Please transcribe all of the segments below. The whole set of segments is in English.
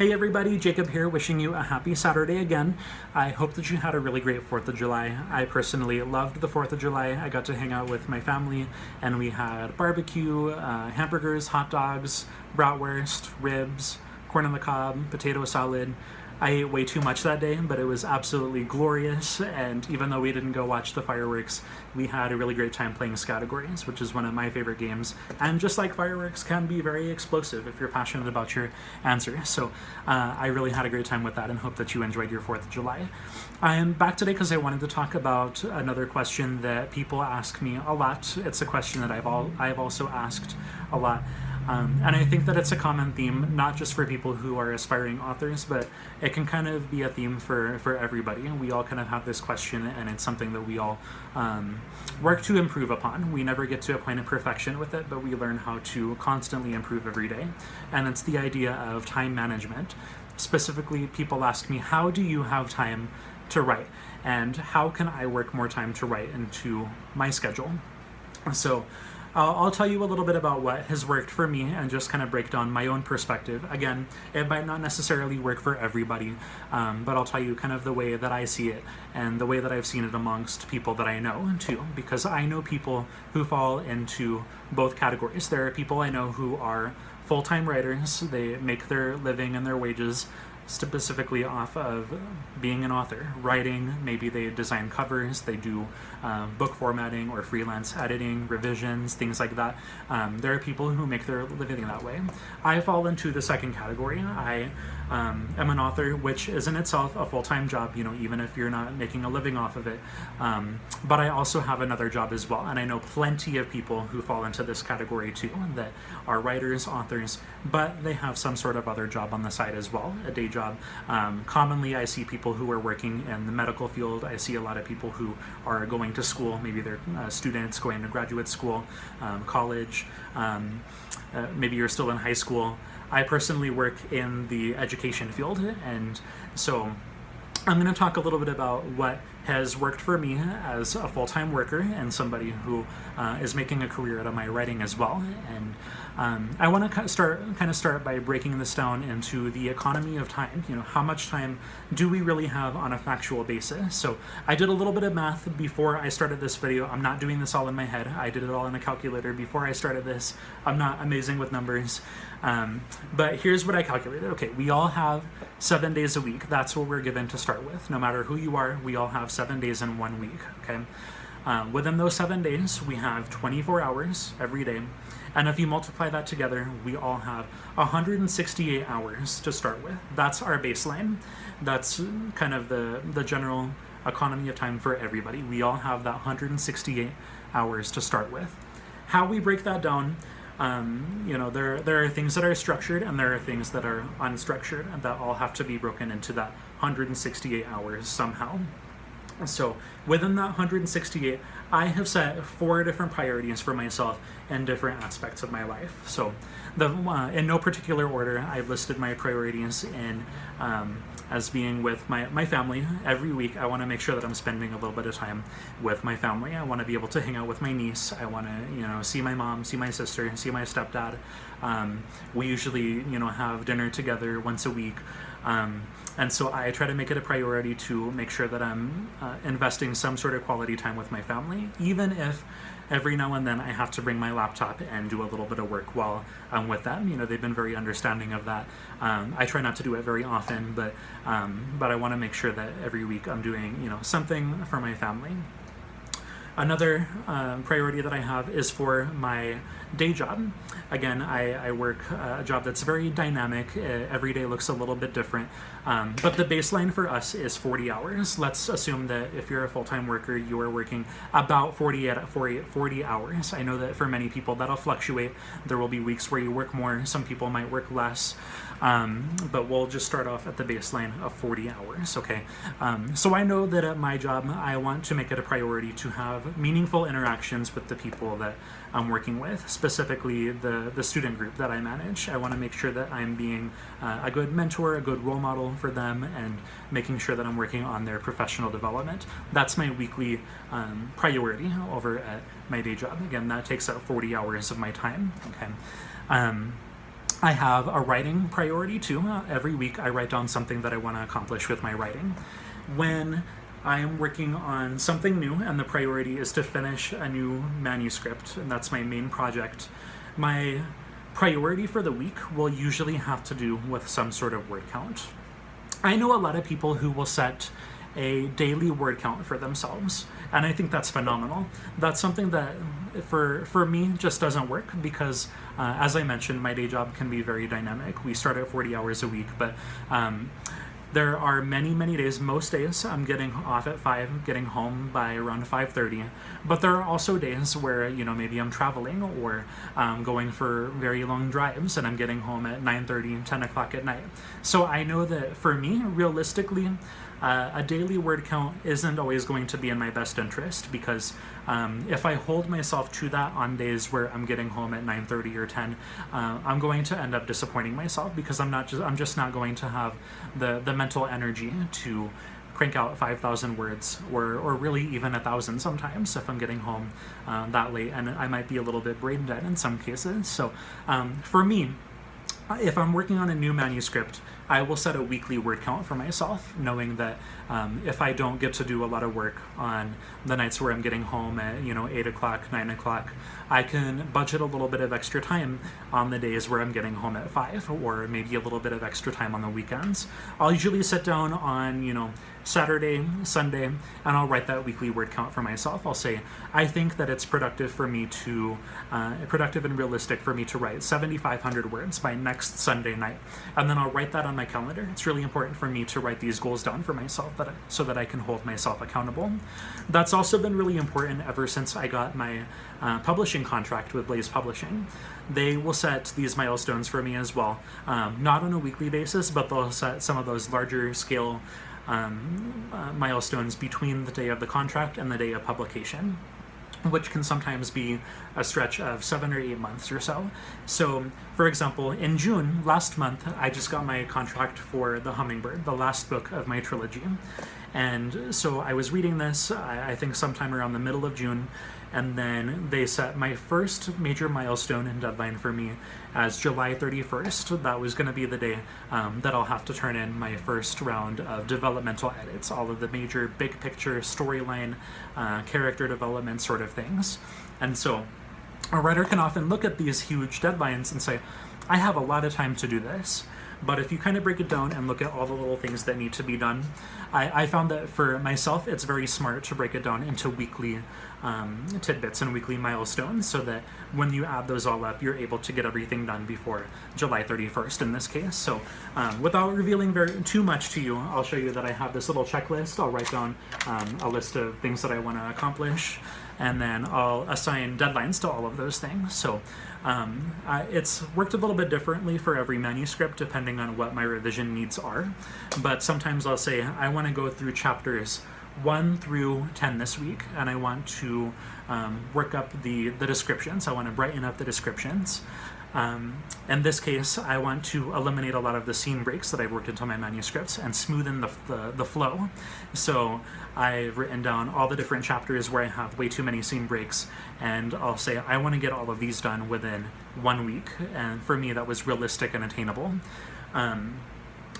Hey everybody, Jacob here, wishing you a happy Saturday again. I hope that you had a really great 4th of July. I personally loved the 4th of July. I got to hang out with my family and we had barbecue, hamburgers, hot dogs, bratwurst, ribs, corn on the cob, potato salad. I ate way too much that day, but it was absolutely glorious, and even though we didn't go watch the fireworks, we had a really great time playing Scattergories, which is one of my favorite games, and just like fireworks, can be very explosive if you're passionate about your answer. So I really had a great time with that and hope that you enjoyed your 4th of July. I am back today because I wanted to talk about another question that people ask me a lot. It's a question that I've also asked a lot. And I think that it's a common theme, not just for people who are aspiring authors, but it can kind of be a theme for everybody. We all kind of have this question, and it's something that we all work to improve upon. We never get to a point of perfection with it, but we learn how to constantly improve every day. And it's the idea of time management. Specifically, people ask me, how do you have time to write? And how can I work more time to write into my schedule? So I'll tell you a little bit about what has worked for me and just kind of break down my own perspective. Again, it might not necessarily work for everybody, but I'll tell you kind of the way that I see it and the way that I've seen it amongst people that I know too, because I know people who fall into both categories. There are people I know who are full-time writers. They make their living and their wages specifically off of being an author, writing. Maybe they design covers, they do book formatting or freelance editing, revisions, things like that. There are people who make their living that way. I fall into the second category. I am an author, which is in itself a full-time job, even if you're not making a living off of it. But I also have another job as well, and I know plenty of people who fall into this category too, that are writers, authors, but they have some sort of other job on the side as well, a day job. Commonly, I see people who are working in the medical field. I see a lot of people who are going to school. Maybe they're students going to graduate school, college. Maybe you're still in high school. I personally work in the education field, and so I'm going to talk a little bit about what has worked for me as a full-time worker and somebody who is making a career out of my writing as well. And I want to start by breaking this down into the economy of time. How much time do we really have on a factual basis? So I did a little bit of math before I started this video. I'm not doing this all in my head. I did it all in a calculator before I started this. I'm not amazing with numbers. But here's what I calculated. Okay, we all have 7 days a week. That's what we're given to start with. No matter who you are, we all have 7 days in 1 week, okay? Within those 7 days, we have 24 hours every day. And if you multiply that together, we all have 168 hours to start with. That's our baseline. That's kind of the general economy of time for everybody. We all have that 168 hours to start with. How we break that down, there are things that are structured and there are things that are unstructured, and that all have to be broken into that 168 hours somehow. So within that 168, I have set 4 different priorities for myself in different aspects of my life. So in no particular order, I've listed my priorities in as being with my family. Every week I want to make sure that I'm spending a little bit of time with my family. I want to be able to hang out with my niece. I want to see my mom, see my sister, see my stepdad. We usually have dinner together once a week. And so I try to make it a priority to make sure that I'm investing some sort of quality time with my family, even if every now and then I have to bring my laptop and do a little bit of work while I'm with them. They've been very understanding of that. I try not to do it very often, but I want to make sure that every week I'm doing something for my family. Another priority that I have is for my day job. Again, I work a job that's very dynamic. Every day looks a little bit different. But the baseline for us is 40 hours. Let's assume that if you're a full-time worker, you are working about 40 hours. I know that for many people that'll fluctuate. There will be weeks where you work more. Some people might work less. But we'll just start off at the baseline of 40 hours, okay? So I know that at my job, I want to make it a priority to have meaningful interactions with the people that I'm working with, specifically the student group that I manage. I want to make sure that I'm being a good mentor, a good role model for them, and making sure that I'm working on their professional development. That's my weekly priority over at my day job. Again, that takes up 40 hours of my time, okay? I have a writing priority too. Every week I write down something that I want to accomplish with my writing. When I am working on something new and the priority is to finish a new manuscript, and that's my main project, my priority for the week will usually have to do with some sort of word count. I know a lot of people who will set a daily word count for themselves, and I think that's phenomenal. That's something that for me just doesn't work because as I mentioned, my day job can be very dynamic. We start at 40 hours a week, but there are many days, most days I'm getting off at 5, getting home by around 5:30, but there are also days where, maybe I'm traveling or going for very long drives and I'm getting home at 9:30, 10 o'clock at night. So I know that for me, realistically, a daily word count isn't always going to be in my best interest because if I hold myself to that on days where I'm getting home at 9:30 or 10, I'm going to end up disappointing myself because I'm just not going to have the mental energy to crank out 5,000 words or really even 1,000 sometimes if I'm getting home that late, and I might be a little bit brain dead in some cases. So for me, if I'm working on a new manuscript, I will set a weekly word count for myself, knowing that if I don't get to do a lot of work on the nights where I'm getting home at 8 o'clock, 9 o'clock, I can budget a little bit of extra time on the days where I'm getting home at 5, or maybe a little bit of extra time on the weekends. I'll usually sit down on Saturday, Sunday, and I'll write that weekly word count for myself. I'll say, I think that it's productive and realistic for me to write 7,500 words by next Sunday night. And then I'll write that on my calendar. It's really important for me to write these goals down for myself so that I can hold myself accountable. That's also been really important ever since I got my publishing contract with Blaze Publishing. They will set these milestones for me as well, not on a weekly basis, but they'll set some of those larger scale milestones between the day of the contract and the day of publication, which can sometimes be a stretch of 7 or 8 months or so. So, for example, in June, last month, I just got my contract for The Hummingbird, the last book of my trilogy. And so I was reading this, I think sometime around the middle of June, and then they set my first major milestone and deadline for me as July 31st. That was going to be the day that I'll have to turn in my first round of developmental edits, all of the major big picture storyline, character development sort of things. And so a writer can often look at these huge deadlines and say, I have a lot of time to do this. But if you kind of break it down and look at all the little things that need to be done, I found that for myself, it's very smart to break it down into weekly tidbits and weekly milestones so that when you add those all up, you're able to get everything done before July 31st in this case. So without revealing too much to you, I'll show you that I have this little checklist. I'll write down a list of things that I want to accomplish, and then I'll assign deadlines to all of those things. So it's worked a little bit differently for every manuscript depending on what my revision needs are. But sometimes I'll say, I want to go through chapters 1 through 10 this week, and I want to work up the descriptions. I want to brighten up the descriptions. In this case, I want to eliminate a lot of the scene breaks that I've worked into my manuscripts and smoothen the flow. So I've written down all the different chapters where I have way too many scene breaks, and I'll say I want to get all of these done within 1 week, and for me that was realistic and attainable.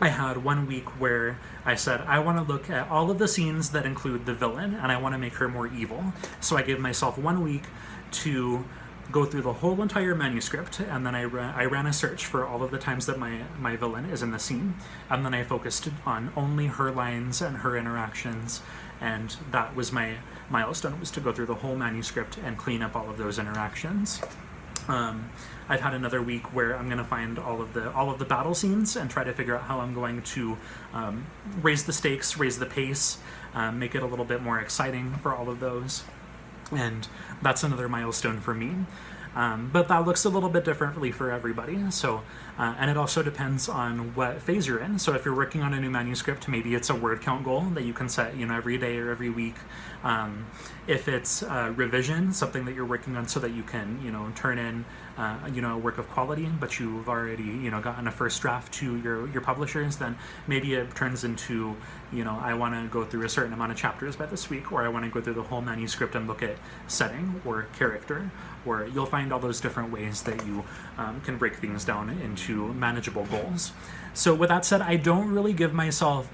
I had 1 week where I said, I want to look at all of the scenes that include the villain, and I want to make her more evil. So I gave myself 1 week to go through the whole entire manuscript, and then I ran a search for all of the times that my villain is in the scene, and then I focused on only her lines and her interactions, and that was my milestone, was to go through the whole manuscript and clean up all of those interactions. I've had another week where I'm going to find all of the battle scenes and try to figure out how I'm going to raise the stakes, raise the pace, make it a little bit more exciting for all of those. And that's another milestone for me. But that looks a little bit differently for everybody. So And it also depends on what phase you're in. So if you're working on a new manuscript, maybe it's a word count goal that you can set, every day or every week. If it's revision, something that you're working on so that you can, turn in, a work of quality, but you've already, gotten a first draft to your publishers, then maybe it turns into, I want to go through a certain amount of chapters by this week, or I want to go through the whole manuscript and look at setting or character, or you'll find all those different ways that you can break things down into manageable goals. So with that said, I don't really give myself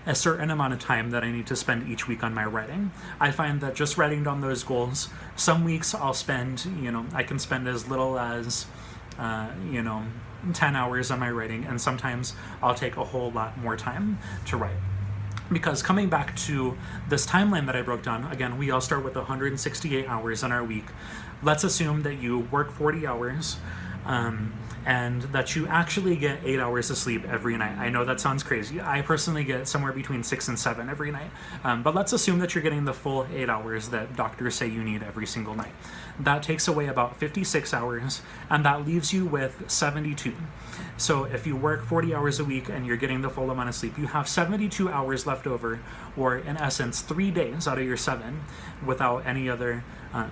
a certain amount of time that I need to spend each week on my writing. I find that just writing down those goals, some weeks I'll spend, I can spend as little as, 10 hours on my writing, and sometimes I'll take a whole lot more time to write. Because coming back to this timeline that I broke down, again, we all start with 168 hours in our week. Let's assume that you work 40 hours, and that you actually get 8 hours of sleep every night. I know that sounds crazy. I personally get somewhere between 6 and 7 every night. But let's assume that you're getting the full 8 hours that doctors say you need every single night. That takes away about 56 hours, and that leaves you with 72. So if you work 40 hours a week and you're getting the full amount of sleep, you have 72 hours left over, or in essence, 3 days out of your 7 without any other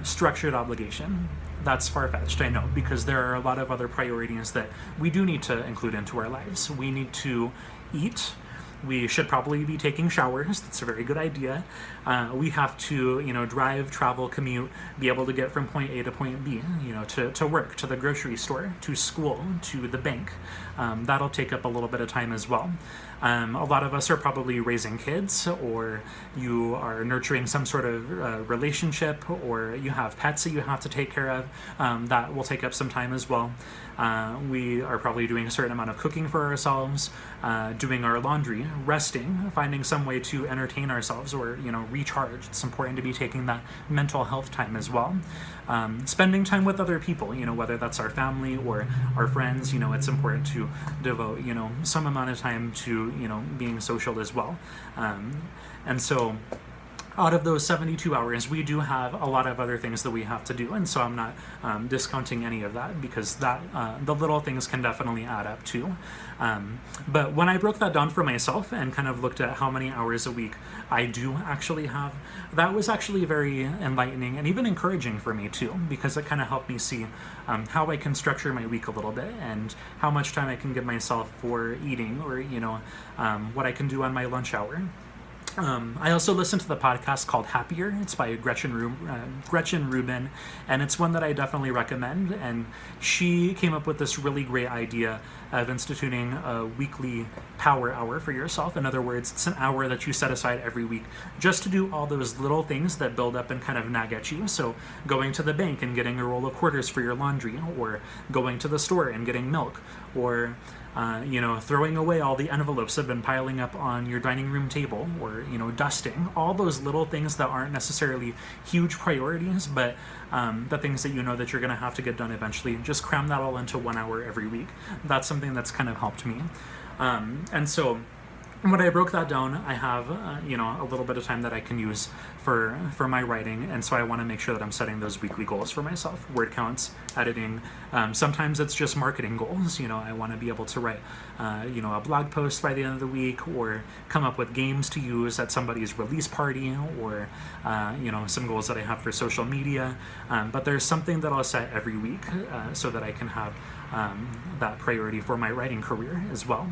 structured obligation. That's far-fetched, I know, because there are a lot of other priorities that we do need to include into our lives. We need to eat. We should probably be taking showers. That's a very good idea. We have to, drive, travel, commute, be able to get from point A to point B, to work, to the grocery store, to school, to the bank. That'll take up a little bit of time as well. A lot of us are probably raising kids, or you are nurturing some sort of relationship, or you have pets that you have to take care of. That will take up some time as well. We are probably doing a certain amount of cooking for ourselves, doing our laundry, resting, finding some way to entertain ourselves or, recharge. It's important to be taking that mental health time as well. Spending time with other people, whether that's our family or our friends, it's important to devote, some amount of time to, being social as well. And so out of those 72 hours, we do have a lot of other things that we have to do, and so I'm not discounting any of that, because that the little things can definitely add up too. But when I broke that down for myself and kind of looked at how many hours a week I do actually have, that was actually very enlightening and even encouraging for me too, because it kind of helped me see how I can structure my week a little bit, and how much time I can give myself for eating, or what I can do on my lunch hour. I also listened to the podcast called Happier. It's by Gretchen Rubin, and it's one that I definitely recommend. And she came up with this really great idea of instituting a weekly power hour for yourself. In other words, it's an hour that you set aside every week just to do all those little things that build up and kind of nag at you. So going to the bank and getting a roll of quarters for your laundry, or going to the store and getting milk, or throwing away all the envelopes that have been piling up on your dining room table, or, dusting, all those little things that aren't necessarily huge priorities, but the things that that you're going to have to get done eventually. Just cram that all into 1 hour every week. That's something that's kind of helped me. And so when I broke that down, I have, a little bit of time that I can use for my writing, and so I want to make sure that I'm setting those weekly goals for myself. Word counts, editing. Sometimes it's just marketing goals. I want to be able to write, a blog post by the end of the week, or come up with games to use at somebody's release party, or, some goals that I have for social media. But there's something that I'll set every week so that I can have that priority for my writing career as well.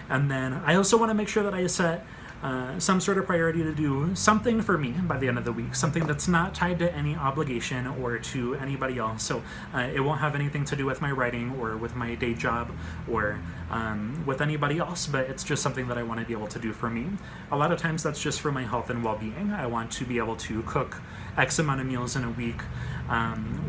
And then I also want to make sure that I set some sort of priority to do something for me by the end of the week, something that's not tied to any obligation or to anybody else. So it won't have anything to do with my writing or with my day job or with anybody else, but it's just something that I want to be able to do for me. A lot of times that's just for my health and well-being. I want to be able to cook X amount of meals in a week,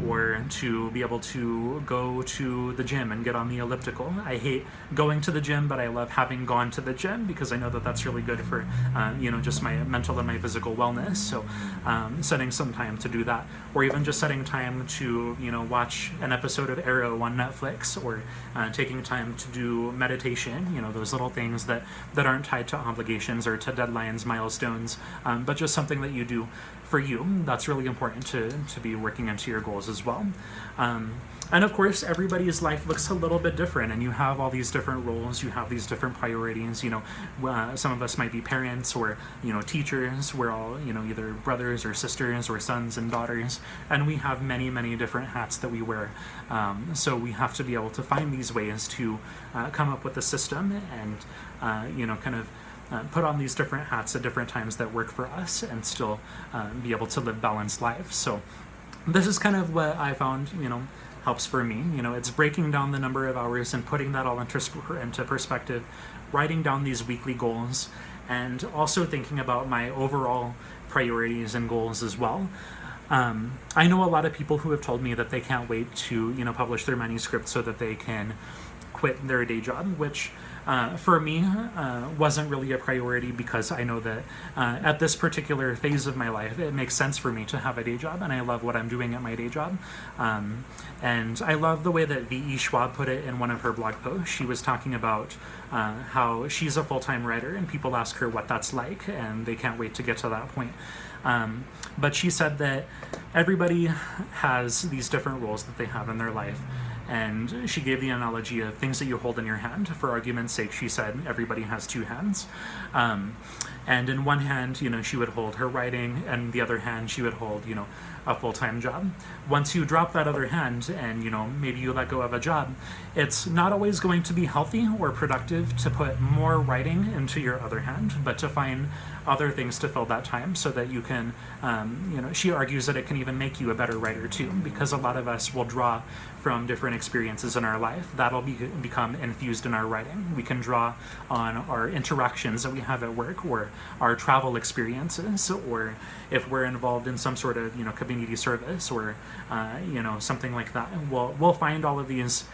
or to be able to go to the gym and get on the elliptical. I hate going to the gym, but I love having gone to the gym, because I know that that's really good for, just my mental and my physical wellness. So setting some time to do that, or even just setting time to, watch an episode of Arrow on Netflix, or taking time to do meditation, those little things that aren't tied to obligations or to deadlines, milestones, but just something that you do for you. That's really important to be working into your goals as well. And of course, everybody's life looks a little bit different, and you have all these different roles, you have these different priorities. Some of us might be parents or teachers. We're all either brothers or sisters or sons and daughters, and we have many different hats that we wear. So we have to be able to find these ways to come up with a system and kind of put on these different hats at different times that work for us, and still be able to live balanced lives. So this is kind of what I found helps for me. It's breaking down the number of hours and putting that all into perspective, writing down these weekly goals, and also thinking about my overall priorities and goals as well. I know a lot of people who have told me that they can't wait to publish their manuscript so that they can quit their day job, which for me wasn't really a priority, because I know that at this particular phase of my life it makes sense for me to have a day job, and I love what I'm doing at my day job. And I love the way that V.E. Schwab put it in one of her blog posts. She was talking about how she's a full-time writer, and people ask her what that's like, and they can't wait to get to that point. But she said that everybody has these different roles that they have in their life. And she gave the analogy of things that you hold in your hand. For argument's sake, she said everybody has two hands. And in one hand, she would hold her writing, and the other hand, she would hold, a full-time job. Once you drop that other hand and, maybe you let go of a job, it's not always going to be healthy or productive to put more writing into your other hand, but to find other things to fill that time so that you can, she argues that it can even make you a better writer too, because a lot of us will draw from different experiences in our life. That'll become infused in our writing. We can draw on our interactions that we have at work, or our travel experiences, or if we're involved in some sort of community service, or something like that. We'll find all of these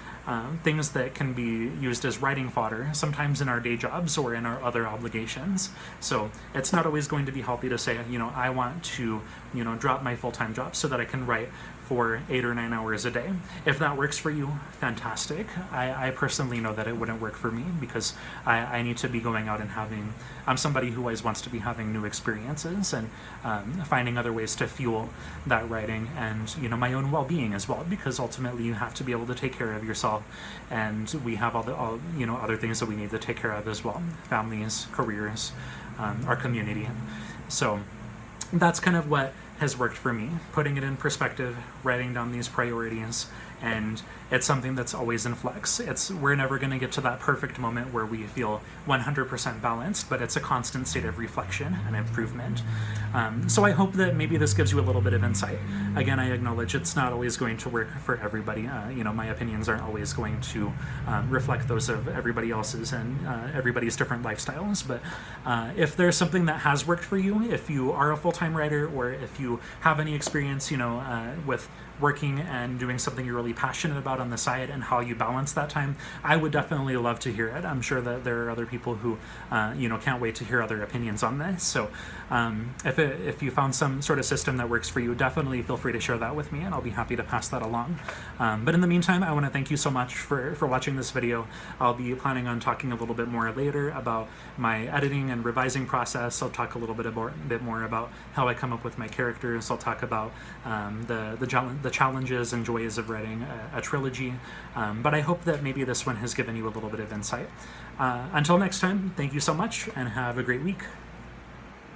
things that can be used as writing fodder, sometimes in our day jobs or in our other obligations. So it's not always going to be healthy to say, I want to, drop my full-time job so that I can write for 8 or 9 hours a day. If that works for you, fantastic. I personally know that it wouldn't work for me, because I need to be going out and I'm somebody who always wants to be having new experiences and finding other ways to fuel that writing and, my own well-being as well, because ultimately you have to be able to take care of yourself, and we have all other things that we need to take care of as well: families, careers, our community. So that's kind of what has worked for me, putting it in perspective, writing down these priorities, and it's something that's always in flux. We're never going to get to that perfect moment where we feel 100% balanced, but it's a constant state of reflection and improvement. So I hope that maybe this gives you a little bit of insight. Again, I acknowledge it's not always going to work for everybody. My opinions aren't always going to reflect those of everybody else's and everybody's different lifestyles. But if there's something that has worked for you, if you are a full-time writer, or if you have any experience, with working and doing something you're really passionate about on the side, and how you balance that time, I would definitely love to hear it. I'm sure that there are other people who can't wait to hear other opinions on this. So if you found some sort of system that works for you, definitely feel free to share that with me, and I'll be happy to pass that along. But in the meantime, I want to thank you so much for watching this video. I'll be planning on talking a little bit more later about my editing and revising process. I'll talk a little bit more about how I come up with my characters. I'll talk about the challenges and joys of writing a trilogy. But I hope that maybe this one has given you a little bit of insight. Until next time, thank you so much, and have a great week.